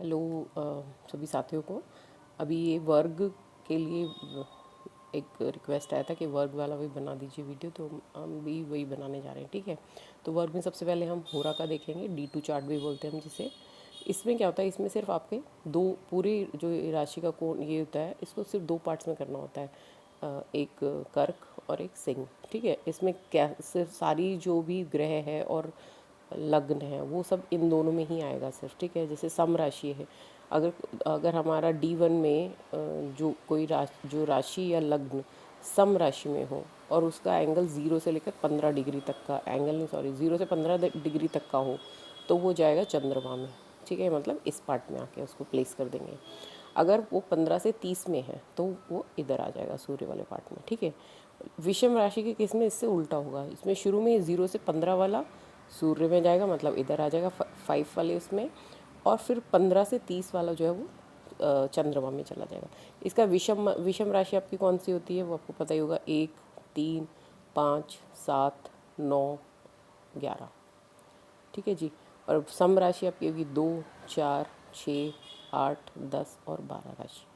Hello सभी साथियों को। अभी ये वर्ग के लिए एक रिक्वेस्ट आया था कि वर्ग वाला भी बना दीजिए वीडियो, तो हम भी वही बनाने जा रहे हैं। ठीक है, तो वर्ग में सबसे पहले हम होरा का देखेंगे, D2 चार्ट भी बोलते हैं हम जिसे। इसमें क्या होता है, इसमें सिर्फ आपके दो पूरे जो राशि का कोण ये होता है, इसको सिर्फ दो पार्ट्स में करना होता है, एक कर्क और एक सिंह। ठीक है, इसमें क्या सिर्फ सारी जो भी ग्रह है और लग्न है वो सब इन दोनों में ही आएगा सिर्फ। ठीक है, जैसे सम राशि है, अगर अगर हमारा D1 में जो कोई जो राशि या लग्न सम राशि में हो और उसका एंगल 0 से लेकर 15 डिग्री तक का एंगल, नहीं सॉरी 0 से 15 डिग्री तक का हो, तो वो जाएगा चंद्रमा में। ठीक है, मतलब इस पार्ट में आके उसको प्लेस कर देंगे। अगर वो 15 से 30 में है तो वो इधर आ जाएगा सूर्य वाले पार्ट में। ठीक है, विषम राशि के केस में इससे उल्टा होगा, इसमें शुरू में 0 से 15 वाला सूर्य में जाएगा, मतलब इधर आ जाएगा 5 वाले उसमें, और फिर 15 से 30 वाला जो है वो चंद्रमा में चला जाएगा। इसका विषम राशि आपकी कौन सी होती है वो आपको पता ही होगा, 1, 3, 5, 7, 9, 11। ठीक है जी, और सम राशि आपकी होगी 2, 4, 6, 8, 10 और 12 राशि।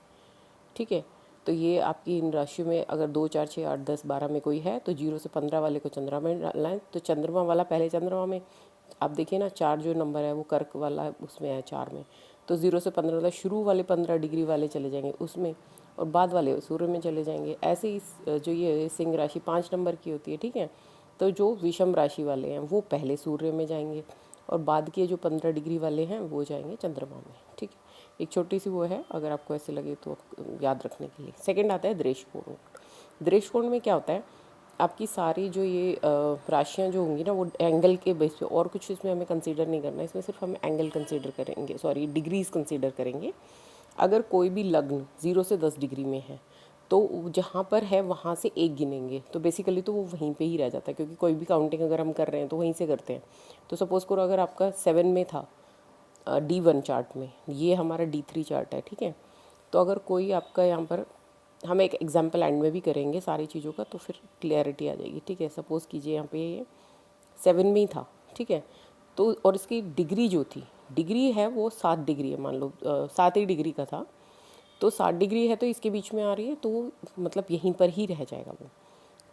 ठीक है, तो ये आपकी इन राशियों में अगर 2, 4, 6, 8, 10, 12 में कोई है तो 0 से 15 वाले को चंद्रमा में लाएँ, तो चंद्रमा वाला पहले चंद्रमा में। आप देखिए ना, 4 जो नंबर है वो कर्क वाला उसमें है 4 में, तो 0 से 15 वाला शुरू वाले 15 डिग्री वाले चले जाएंगे उसमें, और बाद वाले सूर्य में चले जाएंगे। ऐसे ही जो ये सिंह राशि 5 नंबर की होती है। ठीक है, तो जो विषम राशि वाले हैं वो पहले सूर्य में जाएंगे और बाद के जो 15 डिग्री वाले हैं वो जाएंगे चंद्रमा में। ठीक है, एक छोटी सी वो है, अगर आपको ऐसे लगे तो याद रखने के लिए। सेकंड आता है दृष्टिकोण। दृष्टिकोण में क्या होता है, आपकी सारी जो ये राशियाँ जो होंगी ना वो एंगल के बेस पे, और कुछ इसमें हमें कंसीडर नहीं करना है, इसमें सिर्फ हम एंगल कंसीडर करेंगे, सॉरी डिग्रीज कंसीडर करेंगे। अगर कोई भी लग्न 0 से 10 डिग्री में है तो जहाँ पर है वहाँ से एक गिनेंगे, तो बेसिकली तो वो वहीं पे ही रह जाता है, क्योंकि कोई भी काउंटिंग अगर हम कर रहे हैं तो वहीं से करते हैं। तो सपोज़ करो अगर आपका 7 में था D1 चार्ट में, ये हमारा D3 चार्ट है। ठीक है, तो अगर कोई आपका यहाँ पर, हम एक एग्जांपल एंड में भी करेंगे सारी चीज़ों का, तो फिर क्लियरिटी आ जाएगी। ठीक है, सपोज़ कीजिए यहाँ पे ये 7 में ही था। ठीक है, तो और इसकी डिग्री जो थी, डिग्री है वो 7 डिग्री है, मान लो 7 ही डिग्री का था, तो 7 डिग्री है तो इसके बीच में आ रही है, तो मतलब यहीं पर ही रह जाएगा वो।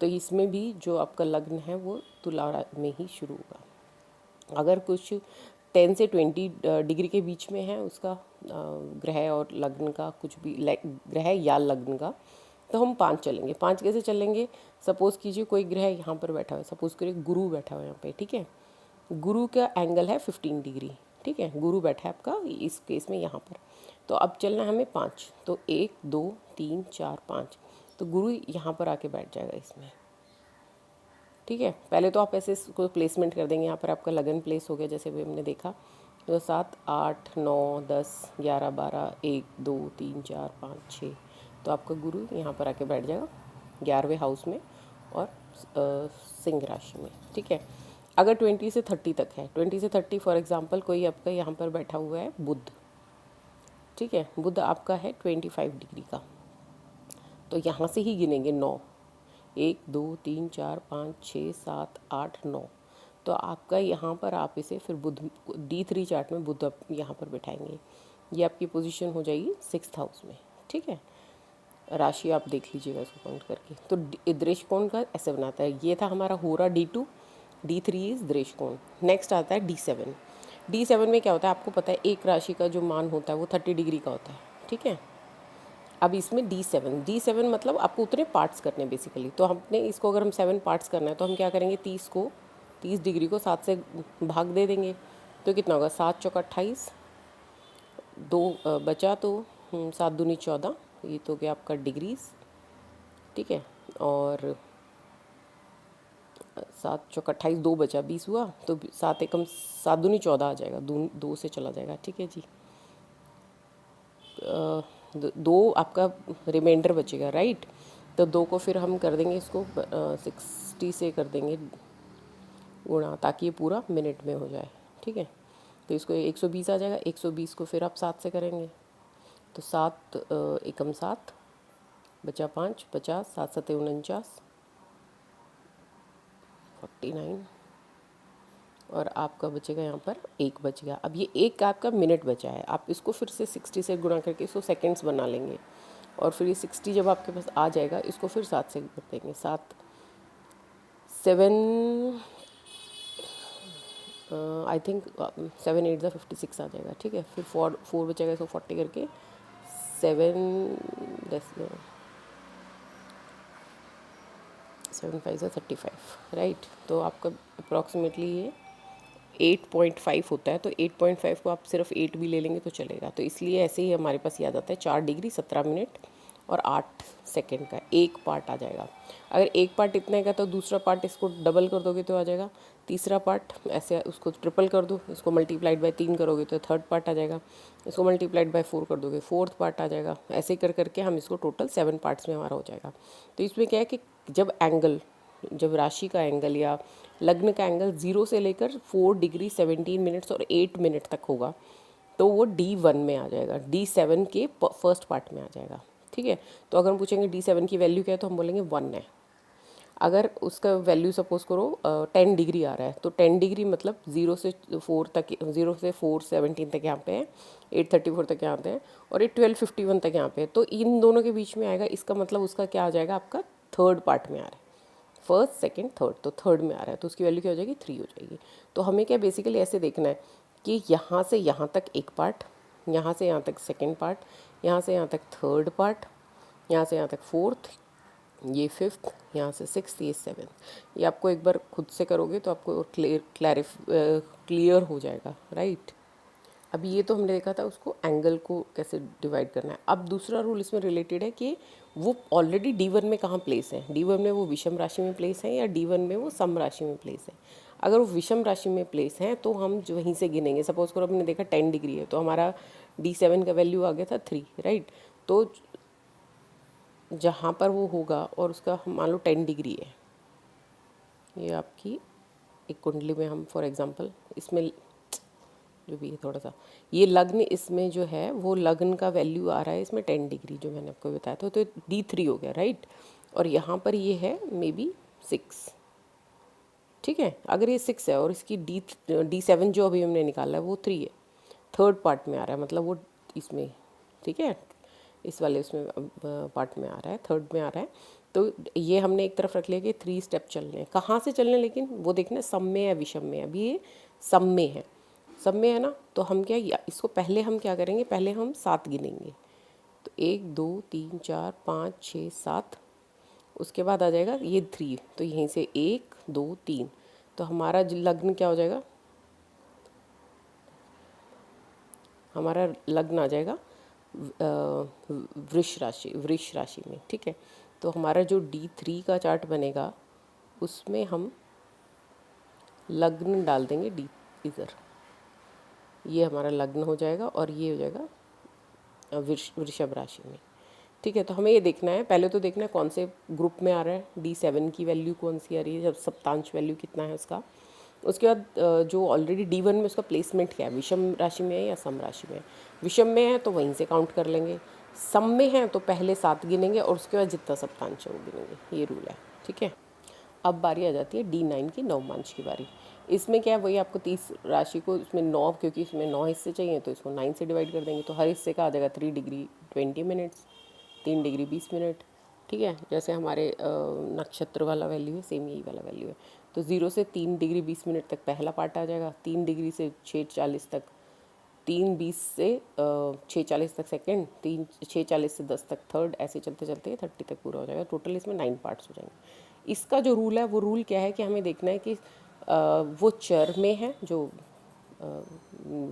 तो इसमें भी जो आपका लग्न है वो तुला में ही शुरू होगा। अगर कुछ 10 से 20 डिग्री के बीच में है उसका ग्रह और लग्न का, कुछ भी ग्रह या लग्न का, तो हम 5 चलेंगे। 5 कैसे चलेंगे, सपोज़ कीजिए कोई ग्रह यहाँ पर बैठा हुआ है, सपोज़ करिए गुरु बैठा हुआ है यहाँ पे। ठीक है, गुरु का एंगल है 15 डिग्री। ठीक है, गुरु बैठा है आपका इस केस में यहाँ पर, तो अब चलना है हमें 5, तो 1, 2, 3, 4, 5, तो गुरु यहाँ पर आके बैठ जाएगा इसमें। ठीक है, पहले तो आप ऐसे इसको प्लेसमेंट कर देंगे, यहाँ पर आपका लगन प्लेस हो गया जैसे भी हमने देखा, तो 7, 8, 9, 10, 11, 12, 1, 2, 3, 4, 5, 6, तो आपका गुरु यहाँ पर आके बैठ जाएगा 11वें हाउस में और सिंह राशि में। ठीक है, अगर 20 से 30 तक है, 20 से 30 फॉर एग्जांपल कोई आपका यहाँ पर बैठा हुआ है बुध। ठीक है, बुध आपका है 25 डिग्री का, तो यहाँ से ही गिनेंगे 9, 1, 2, 3, 4, 5, 6, 7, 8, 9, तो आपका यहाँ पर आप इसे फिर बुध D3 चार्ट में बुध यहाँ पर बैठाएंगे, ये आपकी पोजीशन हो जाएगी 6th हाउस में। ठीक है, राशि आप देख लीजिएगा इसको काउंट करके। तो दृष्टिकोण का ऐसे बनाता है, ये था हमारा होरा D2, D3 इज दृष्टिकोण। नेक्स्ट आता है D7। D7 में क्या होता है आपको पता है, एक राशि का जो मान होता है वो 30 डिग्री का होता है। ठीक है, अब इसमें D7 मतलब आपको उतने पार्ट्स करने हैं बेसिकली, तो हमने इसको अगर हम 7 पार्ट्स करना है तो हम क्या करेंगे, 30 डिग्री को 7 से भाग दे देंगे, तो कितना होगा, 7 चौका 28, 2 बचा, तो 7 दूनी 14, ये तो क्या आपका डिग्रीज। ठीक है, और 7 चौका 28, 2 बचा, 20 हुआ, तो 7 एकम 7 दूनी 14 आ जाएगा, 2 से चला जाएगा। ठीक है जी, 2 आपका रिमाइंडर बचेगा, राइट। तो 2 को फिर हम कर देंगे इसको 60 से कर देंगे गुणा, ताकि ये पूरा मिनट में हो जाए। ठीक है, तो इसको 120 आ जाएगा, 120 को फिर आप 7 से करेंगे, तो 7 एकम 7 बचा 5, 50, 7 सत्ते 49, 49, और आपका बचेगा यहाँ पर 1 बच गया। अब ये 1 आपका मिनट बचा है, आप इसको फिर से 60 से गुणा करके इसको सेकेंड्स बना लेंगे और फिर ये 60 जब आपके पास आ जाएगा इसको फिर 7 से कर देंगे। 7 7 आई थिंक 7 8 ज़ा 56 आ जाएगा, ठीक है। फिर 4 बचेगा, इसको 40 करके 7 5 ज़ा 35, राइट। तो आपका अप्रॉक्सीमेटली ये 8.5 होता है। तो 8.5 को आप सिर्फ 8 भी ले लेंगे तो चलेगा। तो इसलिए ऐसे ही हमारे पास याद आता है 4 डिग्री 17 मिनट और 8 सेकंड का एक पार्ट आ जाएगा। अगर एक पार्ट इतने का तो दूसरा पार्ट इसको डबल कर दोगे तो आ जाएगा। तीसरा पार्ट ऐसे उसको ट्रिपल कर दो, इसको मल्टीप्लाइड बाय 3 करोगे तो थर्ड पार्ट आ जाएगा। इसको मल्टीप्लाइड बाय 4 कर दोगे फोर्थ पार्ट आ जाएगा। ऐसे कर करके हम इसको टोटल 7 पार्ट्स में हमारा हो जाएगा। तो इसमें क्या है कि जब राशि का एंगल या लग्न का एंगल 0 से लेकर 4 डिग्री 17 मिनट्स और 8 मिनट तक होगा तो वो D1 में आ जाएगा, D7 के फर्स्ट पार्ट में आ जाएगा, ठीक है। तो अगर हम पूछेंगे D7 की वैल्यू क्या है तो हम बोलेंगे 1 है। अगर उसका वैल्यू सपोज करो 10 डिग्री आ रहा है तो 10 डिग्री मतलब 0 से 4 तक, 0 से 4:17 तक यहाँ पे है, 8:34 तक यहाँ पे है और 12:51 तक यहाँ पे है। तो इन दोनों के बीच में आएगा, इसका मतलब उसका क्या आ जाएगा, आपका थर्ड पार्ट में आ रहा है। फर्स्ट सेकंड थर्ड, तो थर्ड में आ रहा है तो उसकी वैल्यू क्या हो जाएगी, 3 हो जाएगी। तो हमें क्या बेसिकली ऐसे देखना है कि यहाँ से यहाँ तक एक पार्ट, यहाँ से यहाँ तक सेकंड पार्ट, यहाँ से यहाँ तक थर्ड पार्ट, यहाँ से यहाँ तक फोर्थ, ये फिफ्थ, यहाँ से सिक्स्थ, ये सेवन्थ। ये आपको एक बार खुद से करोगे तो आपको क्लियर हो जाएगा, राइट। अभी ये तो हमने देखा था उसको एंगल को कैसे डिवाइड करना है। अब दूसरा रूल इसमें रिलेटेड है कि वो ऑलरेडी D1 में कहाँ प्लेस है। D1 में वो विषम राशि में प्लेस है या D1 में वो सम राशि में प्लेस है। अगर वो विषम राशि में प्लेस है तो हम जो वहीं से गिनेंगे। सपोज करो हमने देखा 10 डिग्री है तो हमारा D7 का वैल्यू आ गया था 3, राइट। तो जहाँ पर वो होगा और उसका मान लो 10 डिग्री है, ये आपकी एक कुंडली में हम फॉर एग्जांपल इसमें जो भी है थोड़ा सा ये लग्न, इसमें जो है वो लग्न का वैल्यू आ रहा है इसमें 10 डिग्री जो मैंने आपको बताया था। तो D3 हो गया, राइट। और यहाँ पर ये है मे बी 6, ठीक है। अगर ये 6 है और इसकी D7 जो अभी हमने निकाला है वो 3 है, थर्ड पार्ट में आ रहा है, मतलब वो इसमें, ठीक है, इस वाले उसमें पार्ट में आ रहा है, थर्ड में आ रहा है। तो ये हमने एक तरफ रख लिया कि 3 स्टेप चलने हैं। कहाँ से चलने, लेकिन वो देखना सम में है विषम में। अभी ये सम में है, सब में है ना। तो हम क्या, इसको पहले हम क्या करेंगे, पहले हम 7 गिनेंगे। तो 1 2 3 4 5 6 7, उसके बाद आ जाएगा ये 3। तो यहीं से 1 2 3, तो हमारा लग्न क्या हो जाएगा, हमारा लग्न आ जाएगा वृष राशि में, ठीक है। तो हमारा जो D3 का चार्ट बनेगा उसमें हम लग्न डाल देंगे D इधर, ये हमारा लग्न हो जाएगा और ये हो जाएगा वृषभ राशि में, ठीक है। तो हमें ये देखना है, पहले तो देखना है कौन से ग्रुप में आ रहा है, D7 की वैल्यू कौन सी आ रही है, सप्तांश वैल्यू कितना है उसका। उसके बाद जो ऑलरेडी D1 में उसका प्लेसमेंट क्या है, विषम राशि में है या सम राशि में है। विषम में है तो वहीं से काउंट कर लेंगे, सम में है तो पहले 7 गिनेंगे और उसके बाद जितना सप्तांश है वो गिनेंगे। ये रूल है, ठीक है। अब बारी आ जाती है D9 की नवमांश की बारी। इसमें क्या है, वही आपको 30 राशि को इसमें 9, क्योंकि इसमें 9 हिस्से चाहिए तो इसको 9 से डिवाइड कर देंगे। तो हर हिस्से का आ जाएगा 3 डिग्री 20 मिनट्स, 3 डिग्री 20 मिनट, ठीक है। जैसे हमारे नक्षत्र वाला वैल्यू है, सेम यही वाला वैल्यू है। तो 0 से 3 डिग्री 20 मिनट तक पहला पार्ट आ जाएगा, 3 डिग्री से 6:40 तक, 3:20 से 6:40 तक सेकेंड, 6:40 से 10 तक थर्ड, ऐसे चलते चलते 30 तक पूरा हो जाएगा। टोटल इसमें 9 पार्ट्स हो जाएंगे। इसका जो रूल है वो रूल क्या है कि हमें देखना है कि वो चर में है, जो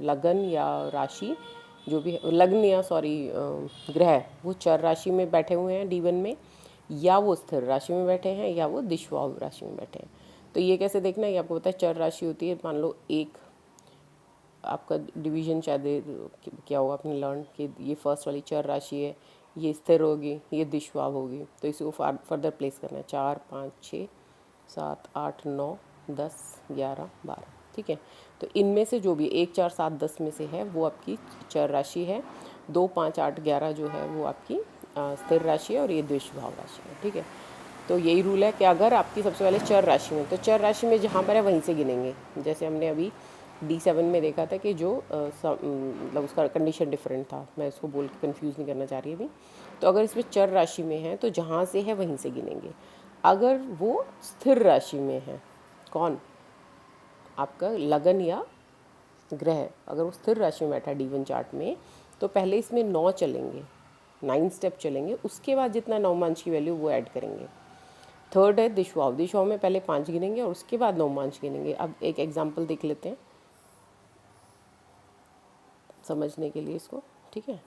लगन या राशि जो भी लग्न या ग्रह वो चर राशि में बैठे हुए हैं D1 में, या वो स्थिर राशि में बैठे हैं, या वो दिशाओ राशि में बैठे हैं। तो ये कैसे देखना है, ये आपको पता है चर राशि होती है, मान लो एक आपका डिवीजन शायद क्या होगा आपने लर्न कि ये फर्स्ट वाली चर राशि है, ये स्थिर होगी, ये दिशाओ होगी। तो इसको फर्दर प्लेस करना है, 4 5 6 7 8 9 10 11 12, ठीक है। तो इनमें से जो भी 1 4 7 10 में से है वो आपकी चर राशि है, 2 5 8 11 जो है वो आपकी स्थिर राशि है और ये द्विषभाव राशि है, ठीक है। तो यही रूल है कि अगर आपकी सबसे पहले चर राशि में, तो चर राशि में जहाँ पर है वहीं से गिनेंगे। जैसे हमने अभी D7 में देखा था कि जो मतलब उसका कंडीशन डिफरेंट था, मैं उसको बोल के कन्फ्यूज़ नहीं करना चाह रही अभी। तो अगर इसमें चर राशि में है तो जहाँ से है वहीं से गिनेंगे। अगर वो स्थिर राशि में है, कौन, आपका लगन या ग्रह, अगर वो स्थिर राशि में बैठा है D1 चार्ट में, तो पहले इसमें 9 चलेंगे, 9 स्टेप चलेंगे, उसके बाद जितना नवमांश की वैल्यू वो ऐड करेंगे। थर्ड है दिशवाव, दिशवाव में पहले 5 गिनेंगे और उसके बाद नवमांश गिनेंगे। अब एक एग्जाम्पल देख लेते हैं समझने के लिए इसको, ठीक है।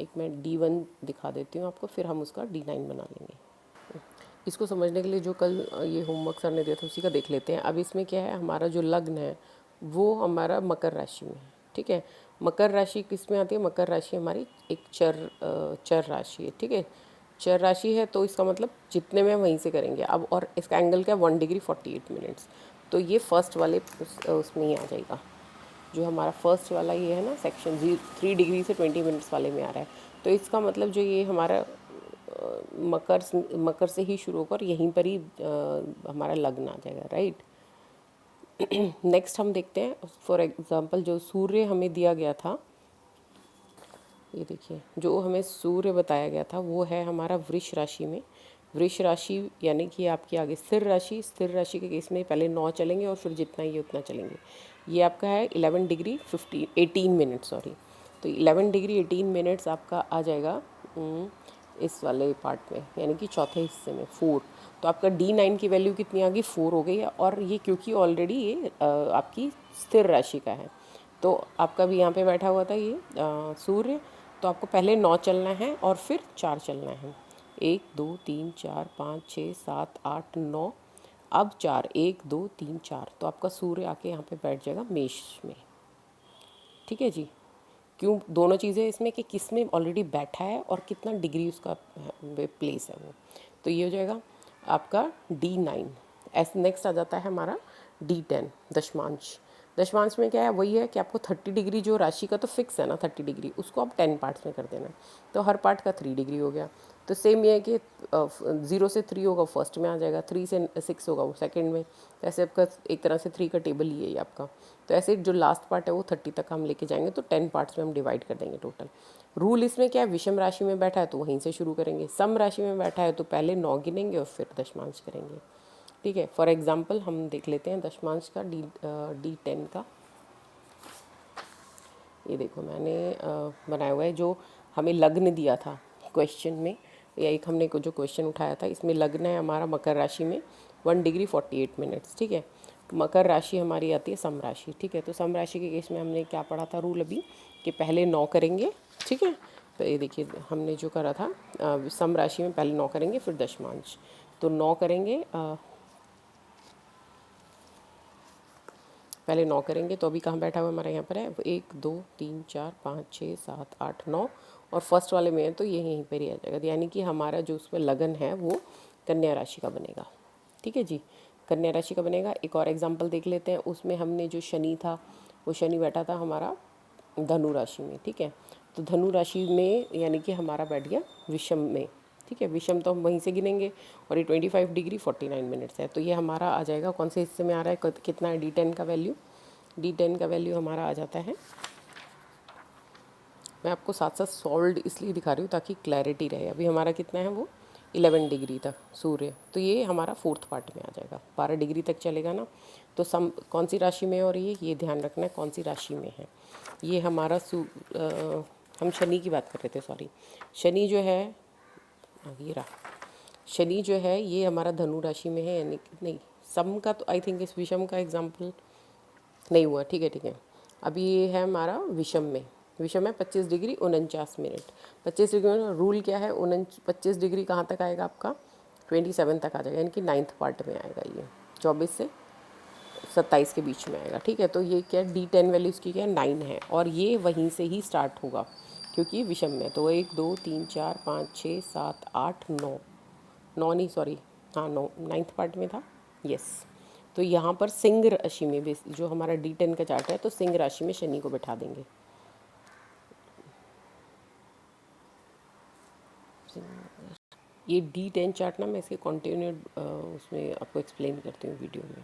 एक मैं D1 दिखा देती हूँ आपको, फिर हम उसका D9 बना लेंगे। इसको समझने के लिए जो कल ये होमवर्क सर ने दिया था उसी का देख लेते हैं। अब इसमें क्या है, हमारा जो लग्न है वो हमारा मकर राशि में है, ठीक है। मकर राशि किस में आती है, मकर राशि हमारी एक चर राशि है, ठीक है। चर राशि है तो इसका मतलब जितने में वहीं से करेंगे। अब और इसका एंगल क्या है, 1 डिग्री 48 मिनट्स। तो ये फर्स्ट वाले उसमें ही आ जाएगा, जो हमारा फर्स्ट वाला ये है ना सेक्शन 3 डिग्री से 20 मिनट्स वाले में आ रहा है। तो इसका मतलब जो ये हमारा मकर से ही शुरू होकर यहीं पर ही हमारा लग्न आ जाएगा, राइट। नेक्स्ट हम देखते हैं, फॉर एग्जांपल जो सूर्य हमें दिया गया था, ये देखिए जो हमें सूर्य बताया गया था वो है हमारा वृष राशि में। वृष राशि यानी कि आपकी आगे स्थिर राशि, स्थिर राशि के केस में पहले 9 चलेंगे और फिर जितना ये उतना चलेंगे। ये आपका है 11 डिग्री 18 मिनट, सॉरी। तो 11 डिग्री 18 मिनट्स आपका आ जाएगा इस वाले पार्ट में, यानी कि चौथे हिस्से में 4। तो आपका D9 की वैल्यू कितनी आ गई, 4 हो गई है। और ये क्योंकि ऑलरेडी ये आपकी स्थिर राशि का है, तो आपका भी यहाँ पे बैठा हुआ था ये सूर्य। तो आपको पहले 9 चलना है और फिर 4 चलना है। 1 2 3 4 5 6 7 8 9, अब 4, 1 2 3 4। तो आपका सूर्य आके यहाँ पे बैठ जाएगा मेष में, ठीक है जी। क्यों दोनों चीज़ें इसमें कि किस में ऑलरेडी बैठा है और कितना डिग्री उसका प्लेस है वो। तो ये हो जाएगा आपका D9। ऐसे नेक्स्ट आ जाता है हमारा D10 दशमांश। दशमांश में क्या है, वही है कि आपको 30 डिग्री जो राशि का तो फिक्स है ना 30 डिग्री, उसको आप 10 पार्ट्स में कर देना। तो हर पार्ट का 3 डिग्री हो गया। तो सेम ये है कि 0 से 3 होगा फर्स्ट में आ जाएगा, 3 से 6 होगा वो सेकंड में। तो ऐसे आपका एक तरह से 3 का टेबल ही है ये आपका। तो ऐसे जो लास्ट पार्ट है वो 30 तक हम लेके जाएंगे, तो 10 पार्ट्स में हम डिवाइड कर देंगे टोटल। रूल इसमें क्या है, विषम राशि में बैठा है तो वहीं से शुरू करेंगे, सम राशि में बैठा है तो पहले 9 गिनेंगे और फिर दशमांश करेंगे, ठीक है। फॉर एग्जाम्पल हम देख लेते हैं दशमांश का D10 का। ये देखो मैंने बनाया हुआ है, जो हमें लग्न दिया था क्वेश्चन में, या एक हमने जो क्वेश्चन उठाया था इसमें लग्न है हमारा मकर राशि में 1 डिग्री 48 मिनट्स, ठीक है। मकर राशि हमारी आती है सम राशि, ठीक है। तो सम राशि के केस में हमने क्या पढ़ा था रूल अभी, कि पहले 9 करेंगे, ठीक है। तो ये देखिए हमने जो करा था सम राशि में पहले 9 करेंगे फिर दशमांश। तो 9 करेंगे, पहले 9 करेंगे। तो अभी कहाँ बैठा हुआ हमारा यहाँ पर है 1 2 3 4 5 6 7 8 9, और फर्स्ट वाले में है तो ये यहीं पर ही आ जाएगा। यानी कि हमारा जो उसमें लगन है वो कन्या राशि का बनेगा, ठीक है जी, कन्या राशि का बनेगा। एक और एग्जांपल देख लेते हैं, उसमें हमने जो शनि था वो शनि बैठा था हमारा धनु राशि में, ठीक है। तो धनु राशि में यानी कि हमारा बैठ गया विषम में, ठीक है। विषम तो हम वहीं से गिनेंगे, और ये 25 डिग्री 49 मिनट्स है। तो ये हमारा आ जाएगा कौन से हिस्से में आ रहा है, कितना है D10 का वैल्यू। D10 का वैल्यू हमारा आ जाता है, मैं आपको साथ साथ सॉल्व इसलिए दिखा रही हूँ ताकि क्लैरिटी रहे। अभी हमारा कितना है वो 11 डिग्री तक सूर्य, तो ये हमारा 4th पार्ट में आ जाएगा। 12 डिग्री तक चलेगा ना। तो सम कौन सी राशि में है, और ये ध्यान रखना है कौन सी राशि में है। ये हमारा हम शनि की बात कर रहे थे, सॉरी। शनि जो है ये रहा, शनि जो है ये हमारा धनु राशि में है, यानी कि नहीं सम का, तो आई थिंक इस विषम का एग्जाम्पल नहीं हुआ, ठीक है ठीक है। अभी ये है हमारा विषम में, विषम है 25 डिग्री 49 मिनट। 25 डिग्री में रूल क्या है, 25 डिग्री कहाँ तक आएगा आपका 27 तक आ जाएगा, यानी कि 9th पार्ट में आएगा ये, 24 से 27 के बीच में आएगा, ठीक है। तो ये क्या D10 वैल्यू इसकी क्या है 9 है, और ये वहीं से ही स्टार्ट होगा क्योंकि विषम में। तो 1 2 3 4 5 6 7 8 9, 9 नहीं सॉरी, हाँ 9 9th पार्ट में था, यस। तो यहाँ पर सिंह राशि में जो हमारा D10 का चार्ट है, तो सिंह राशि में शनि को बैठा देंगे। ये D10 चार्ट ना मैं इसके कंटिन्यूड उसमें आपको एक्सप्लेन करती हूँ वीडियो में।